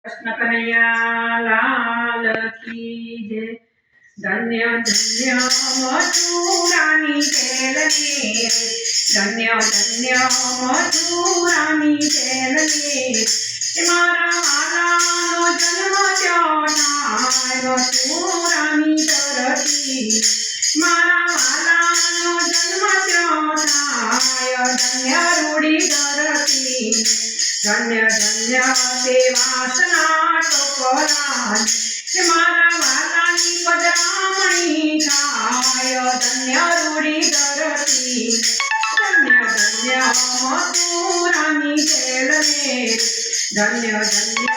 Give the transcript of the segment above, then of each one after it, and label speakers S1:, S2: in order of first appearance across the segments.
S1: कृष्ण कन्हैया लाल की जय। धन्य धन्य मधुरानी खेलने, धन्य धन्य मधुरानी खेलने। मारा वालानो जन्म थयो ठाय मथुरानी धरती, मारा वालानो जन्म थयो ठाय धन्य रूड़ी धरती। धन्य धन्य ते वासना टोपरान, मारा वालानी पदरामणी थाय धन्य रूड़ी धरती। धन्य धन्य मधुरानी खेलने, धन्य धन्य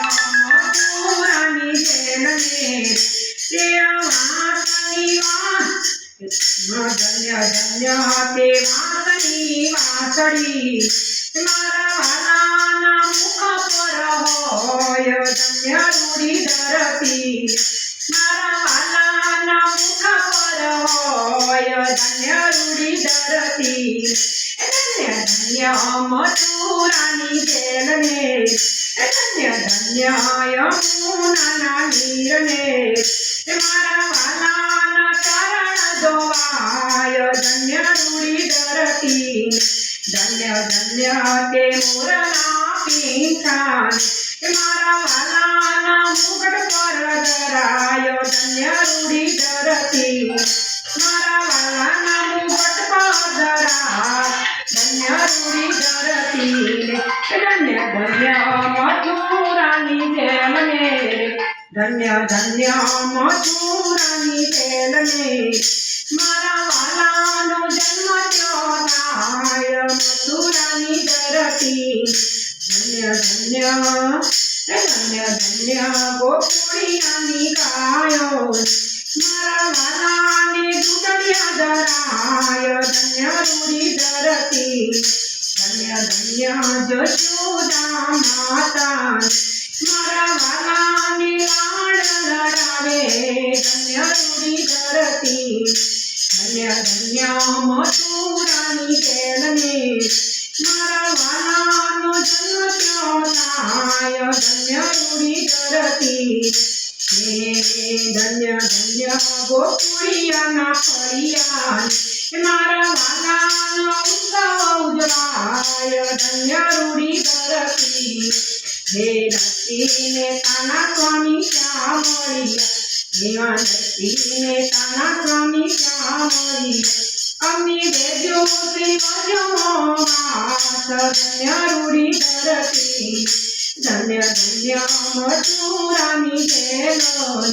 S1: मधुरानी खेलने। धन्य धन्य ते वासनी वासड़ी, मारा वालाना मुख पर होय धन्य रूड़ी धरती, मारा वालाना मुख पर होय धन्य रूड़ी धरती। धन्य धन्य मधुरानी खेलने, धन्य धन्य यमुना नीरने। मारा वालाना चरण धोवाय धन्य रूड़ी धरती। धन्य धन्य ते मोरना पीठान, मारा वालाना मुकुट पर धराय धन्य रूड़ी धरती। मारा वालाना मुकुट पर धराय धन्य रूड़ी धरती। धन्य धन्य मधुरानी खेलने, धन्य धन्य मधुरानी खेलने। मारा वालानो जन्म थयो ठाय मथुरानी धरती। धन्य धन्य धन्य धन्य गोकुळियानी गायो, मारा वालाने दूधड़िया धराय धन्य रूड़ी धरती। धन्य धन्य जशोदा माता, मारा वालाने लाड लडावे धन्य रूड़ी धरती। धन्य धन्य मधुरानी खेलने, मारा वालानो जन्म थयो ठाय धन्य रूड़ी धरती। धन्य धन्य गोकुळियाना फळियान, मारा वालानो उत्सव उजवाय धन्य रूड़ी धरती। हे नरसिंह ताना स्वामी श्यामळिया, हे नरसिंह ताना स्वामी श्यामळिया। अम्मी देजो श्री वजो मात धन्य रूड़ी धरती। धन्य धन्य मधुरानी खेलने,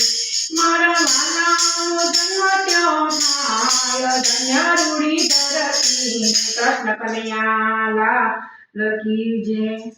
S1: मारा वालानो जन्म थयो ठाय धन्य रूड़ी धरती। कृष्ण कन्हैया लाल की जय।